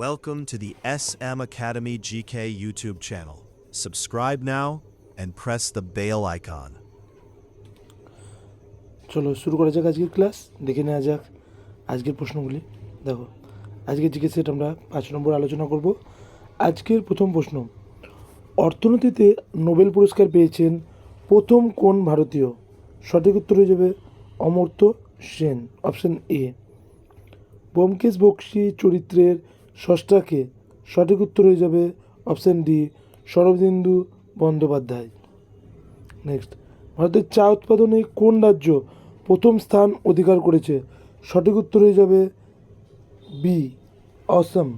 Welcome to the SM Academy GK YouTube channel. Subscribe now and press the bell icon. চলো শুরু করা যাক আজকের ক্লাস। দেখে নেওয়া যাক আজকের প্রশ্নগুলি। দেখো, আজকের জিকে সেট আমরা 5 নম্বর আলোচনা করব। আজকের প্রথম প্রশ্ন, অর্থনীতিতে নোবেল পুরস্কার পেয়েছেন প্রথম কোন ভারতীয়? সঠিক উত্তর হয়ে যাবে অমর্ত্য সেন, অপশন এ। ব্যোমকেশ বক্সী চরিত্রের স্রষ্টাকে? সঠিক উত্তর হয়ে যাবে option D, Sharadindu Bandyopadhyay. Next, ভারতের চা উৎপাদনে কোন রাজ্য প্রথম স্থান অধিকার করেছে? সঠিক উত্তর হয়ে যাবে বি, অসম।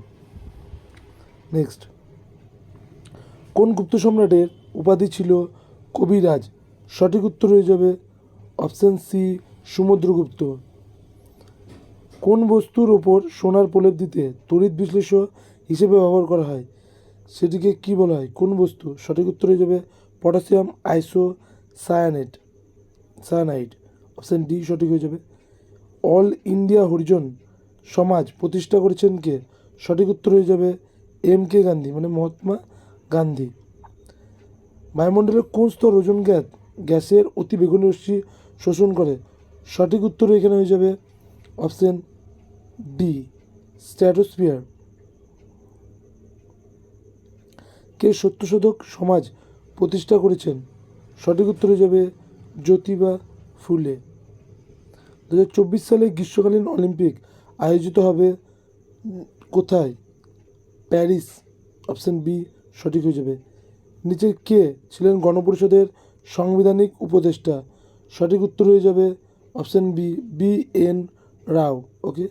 নেক্সট, কোন গুপ্ত সম্রাটের উপাধি ছিল কবিরাজ? সঠিক উত্তর হয়ে যাবে অপশন সি, সমুদ্রগুপ্ত। কোন বস্তুর ওপর সোনার প্রলেপ দিতে তড়িৎ বিশ্লেষক হিসেবে ব্যবহার করা হয়? সেটিকে কি বলা হয়? কোন বস্তু? সঠিক উত্তর হয়ে যাবে পটাশিয়াম সায়ানাইড, অপশন ডি সঠিক হয়ে যাবে। অল ইন্ডিয়া হরিজন সমাজ প্রতিষ্ঠা করেছেন কে? সঠিক উত্তর হয়ে যাবে এম কে গান্ধী, মানে মহাত্মা গান্ধী। বায়ুমণ্ডলের কোন স্তর ওজোন গ্যাসের অতি বেগুনি রশ্মি শোষণ করে? সঠিক উত্তর এখানে হয়ে যাবে অপশন ডি, স্ট্র্যাটোস্ফিয়ার। কে সত্যশোধক সমাজ প্রতিষ্ঠা করেছেন? সঠিক উত্তর হয়ে যাবে জ্যোতিবা ফুলে। 2024 সালে গ্রীষ্মকালীন অলিম্পিক আয়োজিত হবে কোথায়? প্যারিস, অপশন বি সঠিক হয়ে যাবে। নিচে কে ছিলেন গণপরিষদের সাংবিধানিক উপদেষ্টা? সঠিক উত্তর হয়ে যাবে অপশন বি, বি এন রাও। ওকে,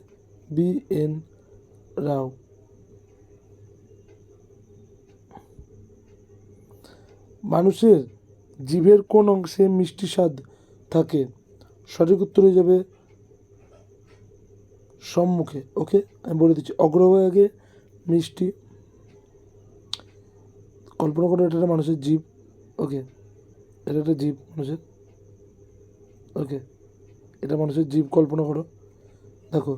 বি এন রাও। মানুষের জিভের কোন অংশে মিষ্টি স্বাদ থাকে? সঠিক উত্তর হয়ে যাবে সম্মুখে। ওকে, আমি বলে দিচ্ছি, অগ্রভাগে মিষ্টি। কল্পনা করো এটা একটা মানুষের জিভ। ওকে, এটা একটা জিভ মানুষের। ওকে, এটা মানুষের জিভ কল্পনা করো। দেখো,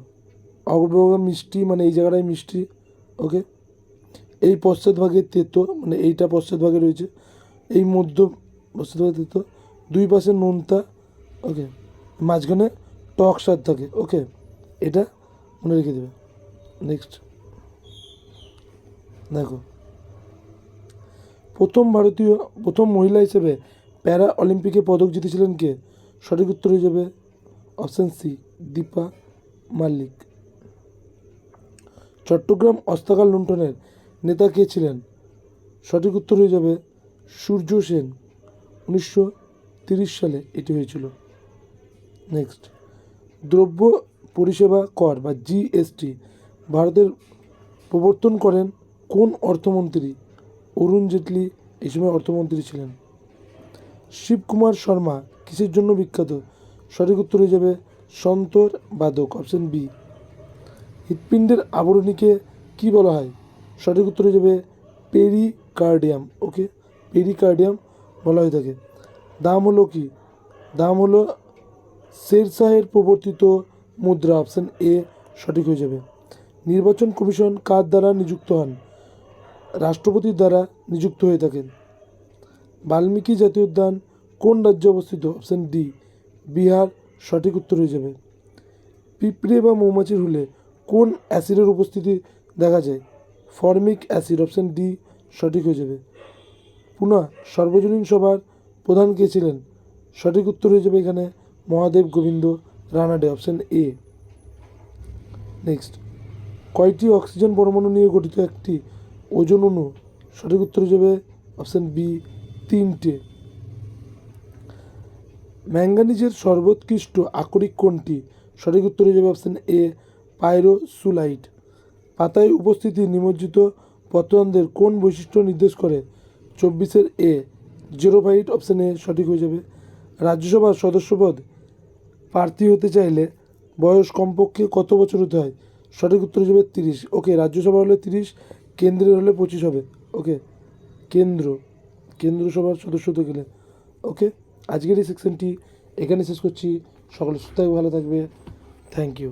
অগ্রভাগে মিষ্টি মানে এই জায়গাটায় মিষ্টি। ওকে, এই পশ্চাৎভাগে তেতো, মানে এইটা পশ্চাৎভাগে রয়েছে। এই মধ্য পশ্চাৎভাগে তেতো, দুই পাশে নোনতা। ওকে, মাঝখানে টক স্বাদ থাকে। ওকে, এটা মনে রেখে দেবে। নেক্সট, দেখো, প্রথম মহিলা হিসেবে প্যারা অলিম্পিকে পদক জিতেছিলেন কে? সঠিক উত্তর হয়ে যাবে অপশান সি, দীপা মালিক। চট্টগ্রাম অস্ত্রাগার লুণ্ঠনের নেতা কে ছিলেন? সঠিক উত্তর হয়ে যাবে সূর্য সেন। 1930 সালে এটি হয়েছিল। নেক্সট, দ্রব্য পরিষেবা কর বা জিএসটি ভারতের প্রবর্তন করেন কোন অর্থমন্ত্রী? অরুণ জেটলি এই সময় অর্থমন্ত্রী ছিলেন। শিবকুমার শর্মা কিসের জন্য বিখ্যাত? সঠিক উত্তর হয়ে যাবে সন্তর বাদক, অপশন বি। হৃৎপিণ্ডের আবরণীকে কি বলা হয়? সঠিক উত্তর হয়ে যাবে পেরিকার্ডিয়াম। ওকে, পেরিকার্ডিয়াম বলা হয়ে থাকে। দাম হলো কি? দাম হলো শেরশাহের প্রবর্তিত মুদ্রা, অপশন এ সঠিক হয়ে যাবে। নির্বাচন কমিশন কার দ্বারা নিযুক্ত হন? রাষ্ট্রপতির দ্বারা নিযুক্ত হয়ে থাকেন। বাল্মীকি জাতীয় উদ্যান কোন রাজ্যে অবস্থিত? অপশন ডি, বিহার সঠিক উত্তর হয়ে যাবে। পিঁপড়ে বা মৌমাছির হুলে কোন অ্যাসিডের উপস্থিতি দেখা যায়? ফর্মিক অ্যাসিড, অপশন ডি সঠিক হয়ে যাবে। পুনা সর্বজনীন সভার প্রধান কে ছিলেন? সঠিক উত্তর হয়ে যাবে এখানে Mahadev Govind Ranade, option A. Next, কয়টি অক্সিজেন পরমাণু নিয়ে গঠিত একটি ওজোন অণু? সঠিক উত্তর হয়ে যাবে অপশন বি, 3টে। ম্যাঙ্গানিজের সর্বোৎকৃষ্ট আকরিক কোনটি? সঠিক উত্তর হয়ে যাবে অপশন এ, পাইরোসুলাইট। পাতায় উপস্থিতি নিমজ্জিত পত্ররন্ধ্রের কোন বৈশিষ্ট্য নির্দেশ করে? 24-এর এ, জেরোফাইট, অপশন এ সঠিক হয়ে যাবে। রাজ্যসভার সদস্যপদ প্রার্থী হতে চাইলে বয়স কমপক্ষে কত বছর হতে হয়? সঠিক উত্তর হয়ে যাবে 30। ওকে, রাজ্যসভা হলে 30, কেন্দ্রের হলে 25 হবে। ওকে, কেন্দ্র সভার সদস্য হতে গেলে। ওকে, আজকের এই সেকশনটি এখানে শেষ করছি। সকলে সুস্থ থাকবে, ভালো থাকবে। Thank you.